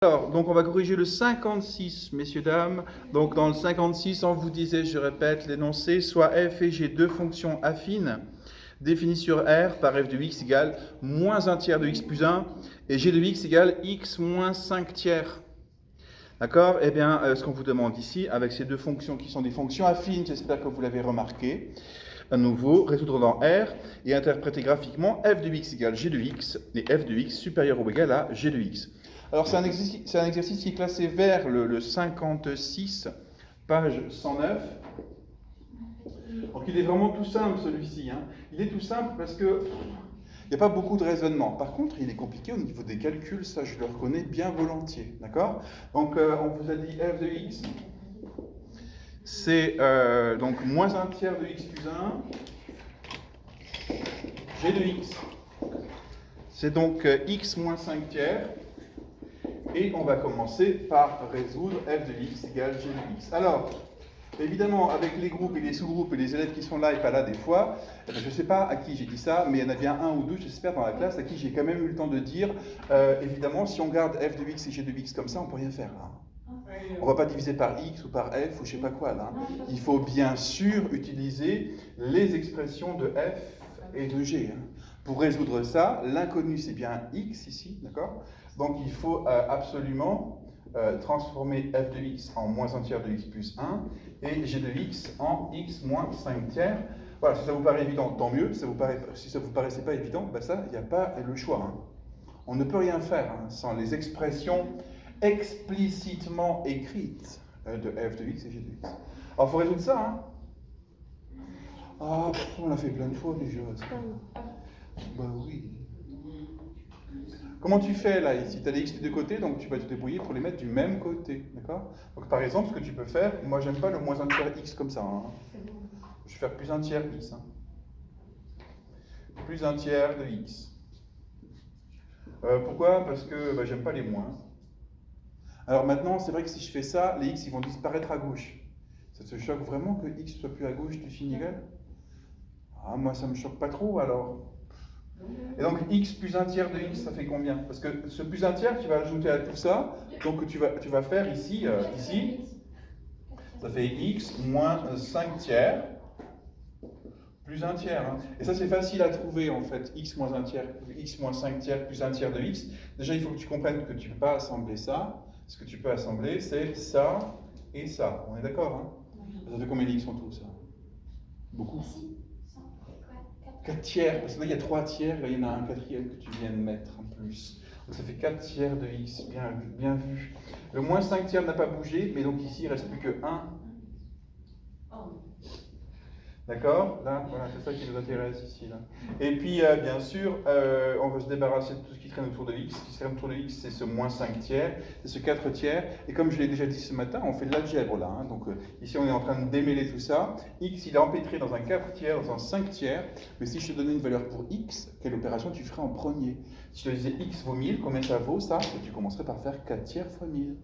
Alors, donc on va corriger le 56, messieurs, dames. Donc dans le 56, on vous disait, je répète, l'énoncé, soit f et g deux fonctions affines, définies sur R par f de x égale moins 1 tiers de x plus 1, et g de x égale x moins 5 tiers. D'accord? Eh bien, ce qu'on vous demande ici, avec ces deux fonctions qui sont des fonctions affines, j'espère que vous l'avez remarqué, à nouveau, résoudre dans R et interpréter graphiquement f de x égale g de x, et f de x supérieur ou égal à g de x. Alors, c'est un exercice qui est classé vers le 56, page 109. Donc, il est vraiment tout simple, celui-ci. Hein. Il est tout simple parce que il n'y a pas beaucoup de raisonnement. Par contre, il est compliqué au niveau des calculs, ça je le reconnais bien volontiers. D'accord? Donc, on vous a dit f de x, c'est donc moins 1 tiers de x plus 1, g de x, c'est donc x moins 5 tiers. Et on va commencer par résoudre f de x égale g de x. Alors, évidemment, avec les groupes et les sous-groupes et les élèves qui sont là et pas là des fois, je ne sais pas à qui j'ai dit ça, mais il y en a bien un ou deux, j'espère, dans la classe, à qui j'ai quand même eu le temps de dire, évidemment, si on garde f de x et g de x comme ça, on ne peut rien faire là. On ne va pas diviser par x ou par f ou je ne sais pas quoi là. Il faut bien sûr utiliser les expressions de f et de g. Pour résoudre ça, l'inconnu c'est bien x ici, d'accord? Donc il faut absolument transformer f de x en moins 1 tiers de x plus 1 et g de x en x moins 5 tiers. Voilà, si ça vous paraît évident, tant mieux. Si ça ne vous paraissait pas évident, ben ça, il n'y a pas le choix. Hein. On ne peut rien faire sans les expressions explicitement écrites de f de x et g de x. Alors il faut résoudre ça. Hein. Ah, on l'a fait plein de fois déjà. Bah oui. Comment tu fais là ici? Tu as les x des deux côtés, donc tu vas te débrouiller pour les mettre du même côté. D'accord? Donc par exemple, ce que tu peux faire, moi j'aime pas le moins 1 tiers x comme ça. Hein. Je vais faire plus 1 tiers x. Hein. Plus 1 tiers de x. Pourquoi? Parce que bah, j'aime pas les moins. Alors maintenant, c'est vrai que si je fais ça, les x ils vont disparaître à gauche. Ça te choque vraiment que x soit plus à gauche du signe égal? Ah, moi ça me choque pas trop alors. Et donc x plus 1 tiers de x, ça fait combien? Parce que ce plus 1 tiers, tu vas ajouter à tout ça, donc tu vas faire ici, ça fait x moins 5 tiers plus 1 tiers. Hein. Et ça c'est facile à trouver en fait, x moins 1 tiers, x moins 5 tiers plus 1 tiers de x. Déjà il faut que tu comprennes que tu ne peux pas assembler ça. Ce que tu peux assembler c'est ça et ça. On est d'accord? Hein? Ça fait combien d'x en tout ça? Beaucoup? 4 tiers, parce que là il y a 3 tiers, là il y en a un quatrième que tu viens de mettre en plus. Donc ça fait 4 tiers de x, bien vu. Le moins 5 tiers n'a pas bougé, mais donc ici il ne reste plus que 1. D'accord? Là, voilà, c'est ça qui nous intéresse ici. Là. Et puis, bien sûr, on veut se débarrasser de tout ce qui traîne autour de x. Ce qui traîne autour de x, c'est ce moins 5 tiers, c'est ce 4 tiers. Et comme je l'ai déjà dit ce matin, on fait de l'algèbre là. Hein. Donc, ici, on est en train de démêler tout ça. X, il est empêtré dans un 4 tiers, dans un 5 tiers. Mais si je te donnais une valeur pour x, quelle opération tu ferais en premier? Si je te disais x vaut 1000, combien ça vaut ça? Tu commencerais par faire 4 tiers fois 1000.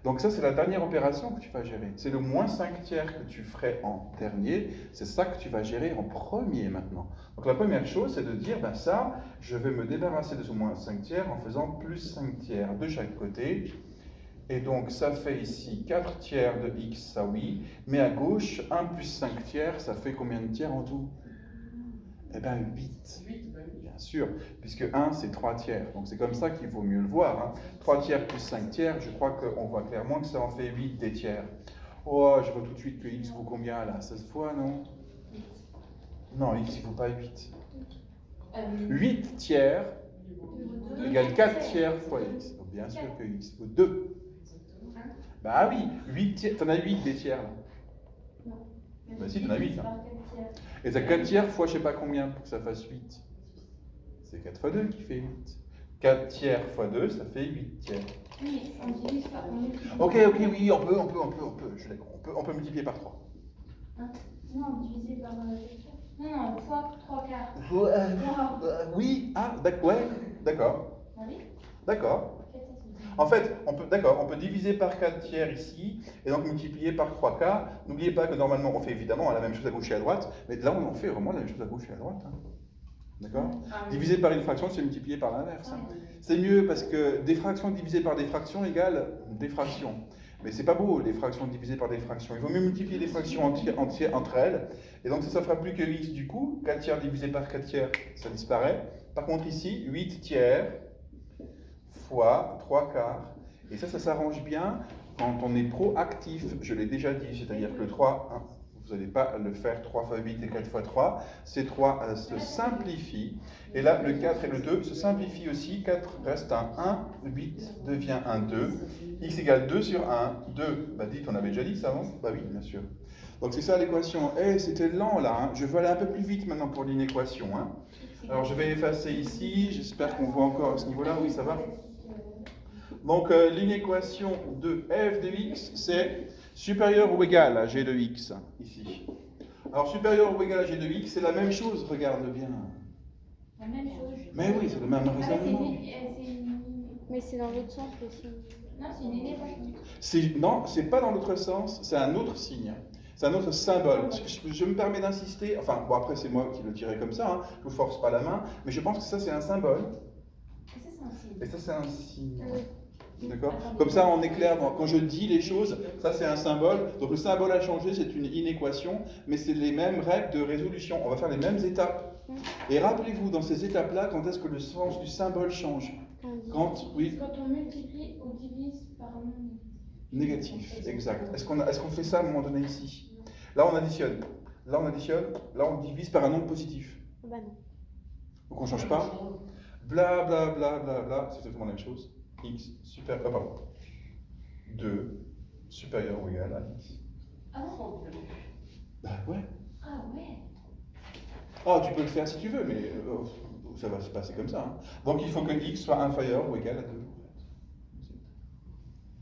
Donc ça, c'est la dernière opération que tu vas gérer. C'est le moins 5 tiers que tu ferais en dernier. C'est ça que tu vas gérer en premier maintenant. Donc la première chose, c'est de dire, ben ça, je vais me débarrasser de ce moins 5 tiers en faisant plus 5 tiers de chaque côté. Et donc ça fait ici 4 tiers de x, ça oui. Mais à gauche, 1 plus 5 tiers, ça fait combien de tiers en tout? Eh bien 8. Bien sûr, puisque 1 c'est 3 tiers, donc c'est comme ça qu'il vaut mieux le voir. Hein. 3 tiers plus 5 tiers, je crois qu'on voit clairement que ça en fait 8 des tiers. Oh, je vois tout de suite que x vaut combien là? 16 fois, non? Non, x il ne vaut pas 8. 8 tiers égale 4 tiers fois x. Donc bien sûr que x vaut 2. Bah oui, 8 tiers, t'en as 8 des tiers là. Bah si, t'en as 8 là. Et t'as 4 tiers fois je sais pas combien pour que ça fasse 8. C'est 4 fois 2 qui fait 8. 4 tiers fois 2, ça fait 8 tiers. Oui, on divise par Ok, oui, on peut, je suis d'accord, on peut multiplier par 3. Hein? Non, diviser par... Non, fois 3 quarts. Oui, ouais, d'accord. Ah oui? D'accord. En fait, on peut diviser par 4 tiers ici, et donc multiplier par 3 quarts. N'oubliez pas que normalement, on fait évidemment la même chose à gauche et à droite, mais là, on fait vraiment la même chose à gauche et à droite. Hein. D'accord? Ah, Divisé par une fraction, c'est multiplié par l'inverse. Hein. oui. C'est mieux parce que des fractions divisées par des fractions égale des fractions. Mais c'est pas beau, les fractions divisées par des fractions. Il vaut mieux multiplier les fractions entières entre elles. Et donc ça ne fera plus que x du coup. 4 tiers divisé par 4 tiers, ça disparaît. Par contre ici, 8 tiers fois 3 quarts. Et ça s'arrange bien quand on est proactif. Je l'ai déjà dit, c'est-à-dire que le 3, hein, vous n'allez pas le faire 3 fois 8 et 4 fois 3. Ces 3 se simplifient. Et là, le 4 et le 2 se simplifient aussi. 4 reste un 1, 8 devient un 2. X égale 2 sur 1. 2, bah dites, on avait déjà dit ça avant? Bah oui, bien sûr. Donc c'est ça l'équation. Eh, c'était lent là. Hein. Je veux aller un peu plus vite maintenant pour l'inéquation. Hein. Alors je vais effacer ici. J'espère qu'on voit encore à ce niveau-là. Oui, ça va. Donc l'inéquation de f de x, c'est supérieur ou égal à g de x, ici. Alors supérieur ou égal à g de x, c'est la même chose, regarde bien. La même chose. Mais oui, c'est le même raisonnement. Mais c'est dans l'autre sens aussi. Non, c'est une inéquation. Non, c'est pas dans l'autre sens, c'est un autre signe. C'est un autre symbole. Je me permets d'insister, enfin, bon après c'est moi qui le dirai comme ça, hein, je vous force pas la main, mais je pense que ça c'est un symbole. Et ça c'est un signe. D'accord? Comme ça, on est clair, quand je dis les choses, ça c'est un symbole. Donc le symbole a changé, c'est une inéquation, mais c'est les mêmes règles de résolution. On va faire les mêmes étapes. Et rappelez-vous, dans ces étapes-là, quand est-ce que le sens du symbole change? Quand on multiplie ou divise par un nombre négatif, exact. Est-ce qu'on fait ça à un moment donné ici? Là, on additionne. Là, on additionne. Là, on divise par un nombre positif. Bah non. Donc on ne change pas. Bla bla bla bla bla, c'est exactement la même chose. X super, pardon. 2 supérieur ou égal à x. Ah non. Bah ouais. Ah ouais. Ah, tu peux le faire si tu veux, mais ça va se passer comme ça. Hein. Donc il faut que x soit inférieur ou égal à 2.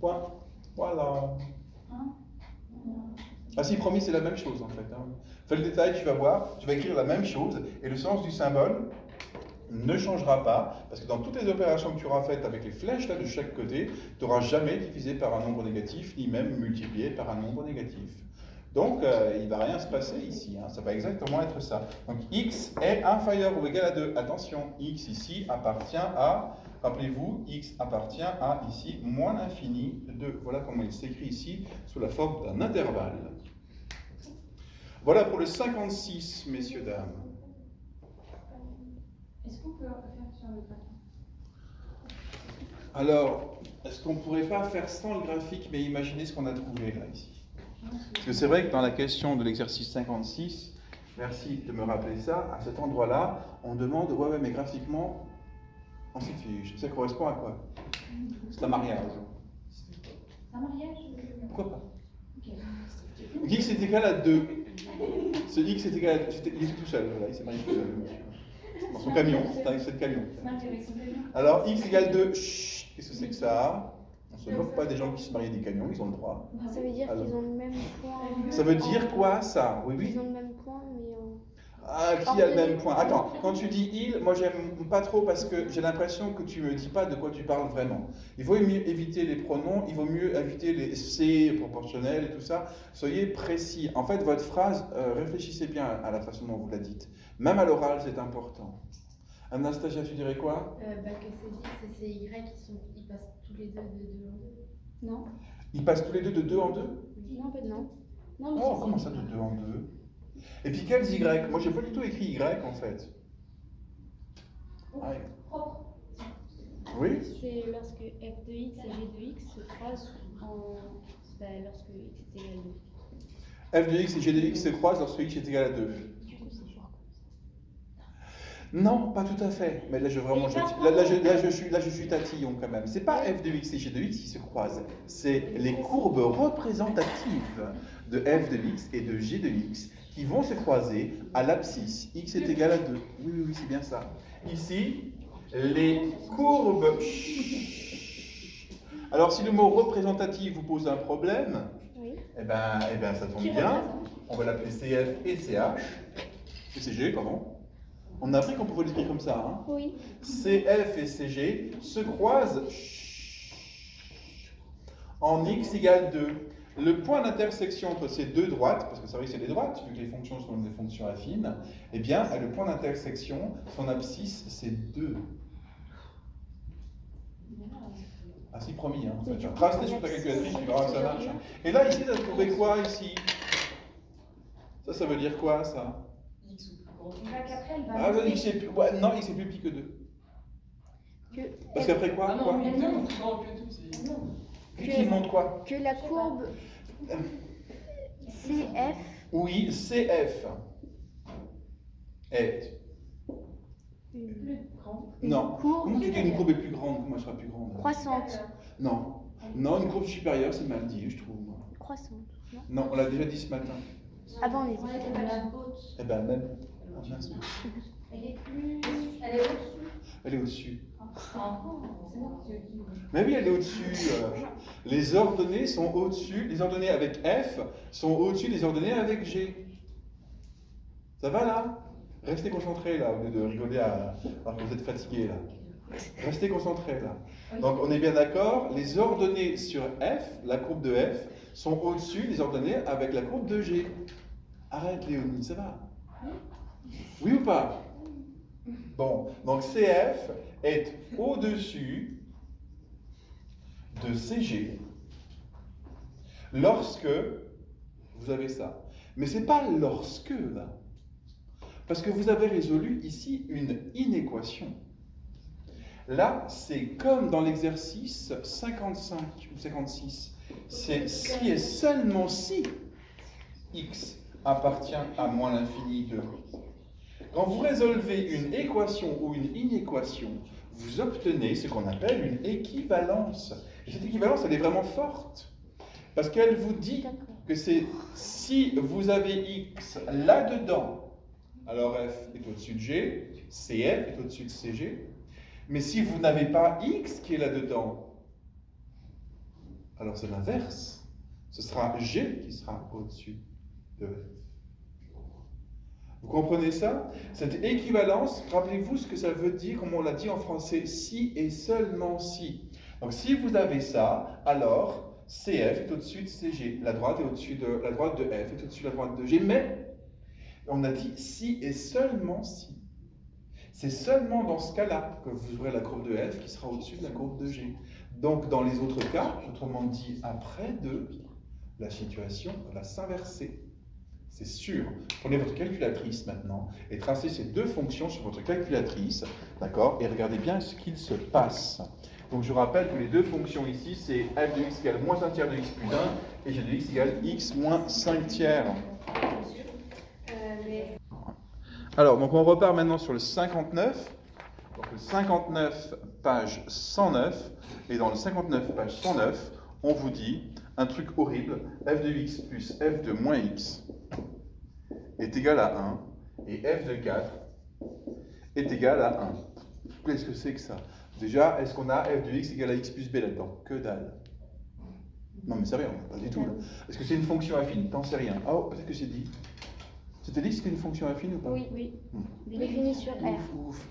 Point. Voilà. Ah si, promis, c'est la même chose en fait. Hein. Fais le détail, tu vas voir, tu vas écrire la même chose, et le sens du symbole ne changera pas, parce que dans toutes les opérations que tu auras faites avec les flèches là de chaque côté, tu n'auras jamais divisé par un nombre négatif, ni même multiplié par un nombre négatif. Donc, il ne va rien se passer ici, hein. Ça va exactement être ça. Donc, x est inférieur ou égal à 2. Attention, x ici appartient à, rappelez-vous, x appartient à ici, moins l'infini de 2. Voilà comment il s'écrit ici, sous la forme d'un intervalle. Voilà pour le 56, messieurs, dames. Est-ce qu'on peut faire sur le papier? Alors, est-ce qu'on ne pourrait pas faire sans le graphique, mais imaginer ce qu'on a trouvé là, ici? Parce que c'est vrai que dans la question de l'exercice 56, merci de me rappeler ça, à cet endroit-là, on demande, ouais, mais graphiquement, on s'y fiche. Ça correspond à quoi? C'est un mariage. Un mariage? Pourquoi pas? Ok. X est égal à 2. Ce X est égal à 2. Il est tout seul, voilà, il s'est marié tout seul. Dans son camion, c'est le camion. Alors, X égale 2, qu'est-ce que c'est que ça? On ne se moque pas des gens qui se marient des camions, ils ont le droit. Ça veut dire qu'ils ont le même point. Ça veut dire quoi ça? Oui, oui. Ils ont le même point, mais. Ah, qui a le même point? Attends, quand tu dis il, moi j'aime pas trop parce que j'ai l'impression que tu me dis pas de quoi tu parles vraiment. Il vaut mieux éviter les pronoms, il vaut mieux éviter les c'est proportionnels et tout ça. Soyez précis. En fait, votre phrase, réfléchissez bien à la façon dont vous la dites. Même à l'oral, c'est important. Anastasia, tu dirais quoi? Que c'est X et c'est Y ils passent tous les deux de 2 en 2. Non. Ils passent tous les deux de 2 en 2? Non, pas non. Non, mais Oh, comment ça de 2 en 2? Et puis quels Y? Moi, j'ai pas du tout écrit Y en fait. Ah, Propre. oui? C'est lorsque f de x et g de x se croisent lorsque x est égal à 2. F de x et g de x se croisent lorsque x est égal à 2. Non, pas tout à fait. Mais là, je suis tatillon quand même. C'est pas f de x et g de x qui se croisent. C'est les courbes représentatives de f de x et de g de x qui vont se croiser à l'abscisse. X est égal à 2. Oui, c'est bien ça. Ici, les courbes... Alors, si le mot représentatif vous pose un problème, Oui. eh ben, ça tombe bien. On va l'appeler CF et CH. Et CG, pardon. On a appris qu'on pouvait l'écrire comme ça. Hein. Oui. CF et CG se croisent en x égale 2. le point d'intersection entre ces deux droites, parce que ça vrai c'est des droites, vu que les fonctions sont des fonctions affines, eh bien, le point d'intersection, son abscisse, c'est 2. Ah si, promis, hein, en fait. Restez sur ta calculatrice, tu verras que ça marche. Hein. Et là, ici, tu as trouvé quoi, ici? Ça veut dire quoi, ça? X ou plus grand. Qu'après, elle va. Ah, x est plus... ouais, non, x est plus petit que 2. Parce qu'après quoi? Ah non, Quoi mais non. Plus grand que tout, c'est. Non. Qui montre quoi? Que la courbe CF. Oui, CF est. Plus grand. Non. Courbe Comment tu dis une courbe est plus grande? Comment elle sera plus grande? croissante. Non. Non, une courbe supérieure, c'est mal dit, je trouve. Croissante. Non. Non, on l'a déjà dit ce matin. Avant les Ouais, elle est la haute. Eh ben, même. Ah, mince. Elle est plus. Elle est au-dessus. Elle est au-dessus. Ah, c'est moi qui dis. Mais oui, elle est au-dessus. Les ordonnées sont au-dessus. Les ordonnées avec F sont au-dessus des ordonnées avec G. Ça va là? Restez concentrés là, au lieu de rigoler alors que vous êtes fatigués là. Restez concentrés là. Donc on est bien d'accord, les ordonnées sur F, la courbe de F, sont au-dessus des ordonnées avec la courbe de G. Arrête Léonie, ça va? Oui ou pas? Bon, donc CF est au-dessus de CG lorsque vous avez ça. Mais c'est pas lorsque là. Parce que vous avez résolu ici une inéquation. Là, c'est comme dans l'exercice 55 ou 56. C'est si et seulement si x appartient à moins l'infini de. Quand vous résolvez une équation ou une inéquation, vous obtenez ce qu'on appelle une équivalence. Et cette équivalence, elle est vraiment forte. Parce qu'elle vous dit que c'est si vous avez x là-dedans, alors f est au-dessus de g, cf est au-dessus de cg. Mais si vous n'avez pas x qui est là-dedans, alors c'est l'inverse. Ce sera g qui sera au-dessus de f. Vous comprenez ça? Cette équivalence, rappelez-vous ce que ça veut dire, comme on l'a dit en français, si et seulement si. Donc si vous avez ça, alors CF est au-dessus de CG. La droite de F est au-dessus de la droite de G. Mais on a dit si et seulement si. C'est seulement dans ce cas-là que vous aurez la courbe de F qui sera au-dessus de la courbe de G. Donc dans les autres cas, autrement dit après 2, la situation va s'inverser. C'est sûr. Prenez votre calculatrice maintenant et tracez ces deux fonctions sur votre calculatrice, d'accord? Et regardez bien ce qu'il se passe. Donc je rappelle que les deux fonctions ici, c'est f de x égale moins 1 tiers de x plus 1 et g de x égale x moins 5 tiers. Alors, donc on repart maintenant sur le 59. Donc le 59, page 109. Et dans le 59, page 109, on vous dit un truc horrible. F de x plus f de moins x est égal à 1. Et f de 4 est égal à 1. Qu'est-ce que c'est que ça? Déjà, est-ce qu'on a f de x égale à x plus b là-dedans? Que dalle. Non mais sérieux, pas du tout. Là. Est-ce que c'est une fonction affine? T'en sais rien. Oh, peut-être que c'est dit. C'était dit que c'était une fonction affine ou pas? Oui, oui. Définie sur R. Ouf.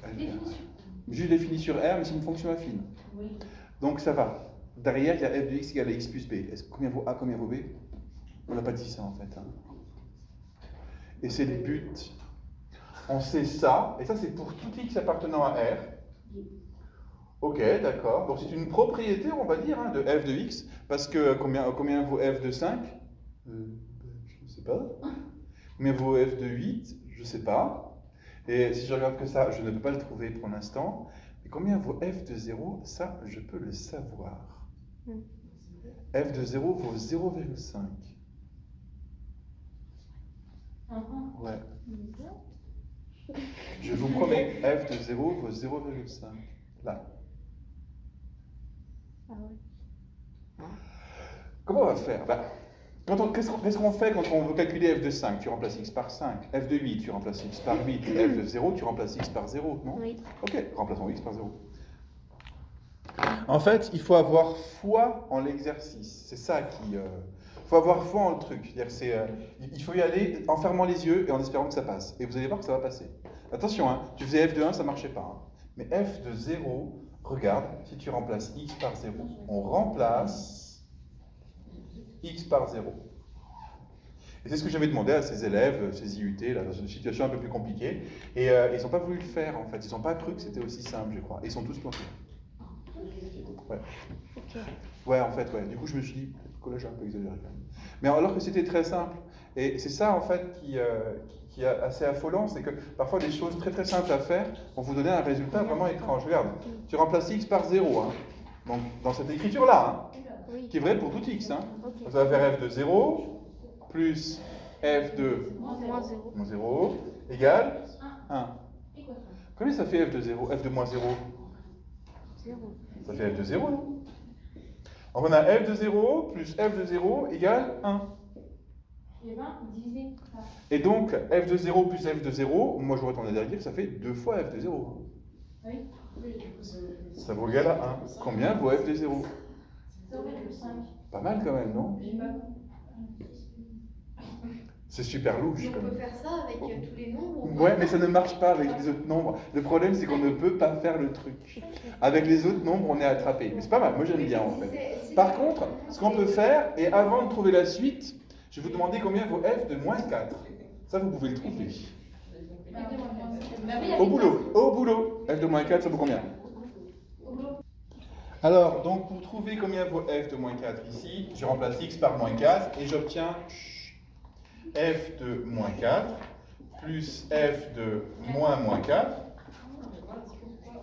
Juste définie sur R, mais c'est une fonction affine. Oui. Donc ça va. Derrière, il y a f de x égale à x plus b. Combien vaut a, combien vaut b? On n'a pas dit ça en fait. Hein. Et c'est le but. On sait ça, et ça c'est pour tout x appartenant à R. Ok, d'accord. Donc c'est une propriété, on va dire, hein, de f de x, parce que combien vaut f de 5? Je ne sais pas. Combien vaut f de 8? Je ne sais pas. Et si je regarde que ça, je ne peux pas le trouver pour l'instant. Mais combien vaut f de 0? Ça, je peux le savoir. F de 0 vaut 0,5. Ouais. Je vous promets, f de 0 vaut 0,5. Là. Ah ouais. Comment on va faire? Qu'est-ce qu'on fait quand on veut calculer f de 5? Tu remplaces x par 5. F de 8, tu remplaces x par 8. F de 0, tu remplaces x par 0, non? Oui. Ok, remplaçons x par 0. En fait, il faut avoir foi en l'exercice. C'est ça qui... Il faut avoir foi en le truc. C'est-à-dire il faut y aller en fermant les yeux et en espérant que ça passe. Et vous allez voir que ça va passer. Attention, hein, tu faisais f de 1, ça ne marchait pas. Hein. Mais f de 0, regarde, si tu remplaces x par 0, on remplace x par 0. Et c'est ce que j'avais demandé à ces élèves, ces IUT, là, dans une situation un peu plus compliquée. Et ils n'ont pas voulu le faire, en fait. Ils n'ont pas cru que c'était aussi simple, je crois. Et ils sont tous plantés. Ouais. Ouais, en fait, ouais. Du coup, je me suis dit, le collège a un peu exagéré quand même. Mais alors que c'était très simple. Et c'est ça, en fait, qui est assez affolant, c'est que parfois des choses très très simples à faire vont vous donner un résultat vraiment étrange. Regarde, tu remplaces x par 0, hein. Donc dans cette écriture-là, hein, qui est vraie pour tout x. Hein. Donc, ça va faire f de 0 plus f de moins 0 égale 1. Combien ça fait f de 0? F de moins 0? 0. Ça fait f de 0, non? Donc on a f de 0 plus f de 0 égale 1. Et donc, f de 0 plus f de 0, moi j'aurais tendance à dire que ça fait 2 fois f de 0. Oui. Ça vaut égal à 1. Combien vaut f de 0? 0,5. Pas mal quand même, non? C'est super louche. On Quand peut même. faire ça avec tous les nombres. Ouais, mais ça ne marche pas avec les autres nombres. Le problème, c'est qu'on ne peut pas faire le truc. Avec les autres nombres, on est attrapé. Mais c'est pas mal, moi j'aime bien en fait. Par contre, ce qu'on peut faire, et avant de trouver la suite, je vais vous demander combien vaut f de moins 4. Ça, vous pouvez le trouver. Au boulot. F de moins 4, ça vaut combien? Alors, donc pour trouver combien vaut f de moins 4 ici, je remplace x par moins 4 et j'obtiens f de moins 4 plus f de moins 4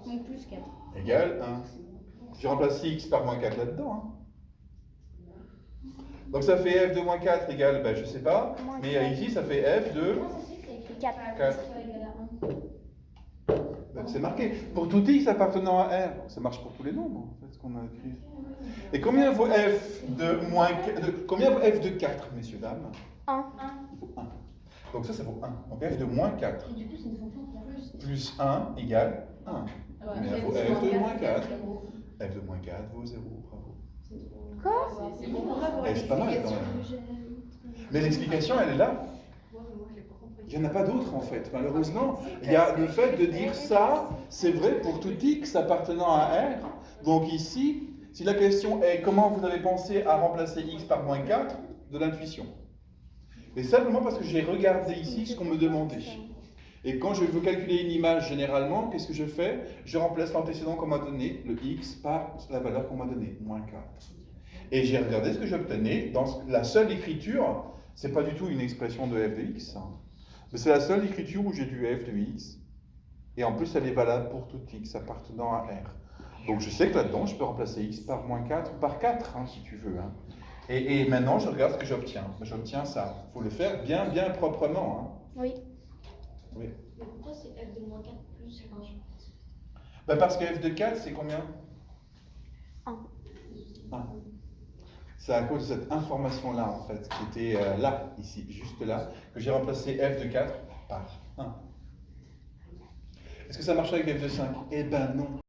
Donc plus 4. égale 1. Je remplace x par moins 4 là-dedans. Hein. Donc ça fait f de moins 4 égale, ben, je sais pas, mais ici ça fait f de 4. Ben, c'est marqué. Pour tout x appartenant à R, ça marche pour tous les nombres, en fait, ce qu'on a écrit. Et combien vaut f de moins 4, combien vaut f de 4, messieurs, dames? 1. Il vaut 1. Donc ça vaut 1. Donc f de moins 4 Et du coup, c'est une fonction plus 1 égale 1. Mais il vaut f de moins 4. F de moins 4 vaut 0, bravo. Quoi? C'est bon, on va voir Eh, c'est pas mal quand l'explication. même. Mais l'explication, elle est là. Il n'y en a pas d'autre en fait, malheureusement. Il y a le fait de dire ça, c'est vrai pour tout x appartenant à R. Donc ici, si la question est comment vous avez pensé à remplacer x par moins 4, de l'intuition. Et simplement parce que j'ai regardé ici ce qu'on me demandait. Et quand je veux calculer une image généralement, qu'est-ce que je fais? Je remplace l'antécédent qu'on m'a donné, le x, par la valeur qu'on m'a donnée, moins 4. Et j'ai regardé ce que j'obtenais. Dans la seule écriture, c'est pas du tout une expression de f de x. Hein. Mais c'est la seule écriture où j'ai du f de x. Et en plus, elle est valable pour tout x appartenant à R. Donc je sais que là-dedans, je peux remplacer x par moins 4 ou par 4, hein, si tu veux. Hein. Et maintenant, je regarde ce que j'obtiens. J'obtiens ça. Il faut le faire bien, bien proprement. Hein. Oui. Oui. Mais pourquoi c'est f de moins 4 plus 1? Ben parce que f de 4, c'est combien? 1. 1. C'est à cause de cette information-là, en fait, qui était là, ici, juste là, que j'ai remplacé f de 4 par 1. Est-ce que ça marche avec f de 5? Eh ben non.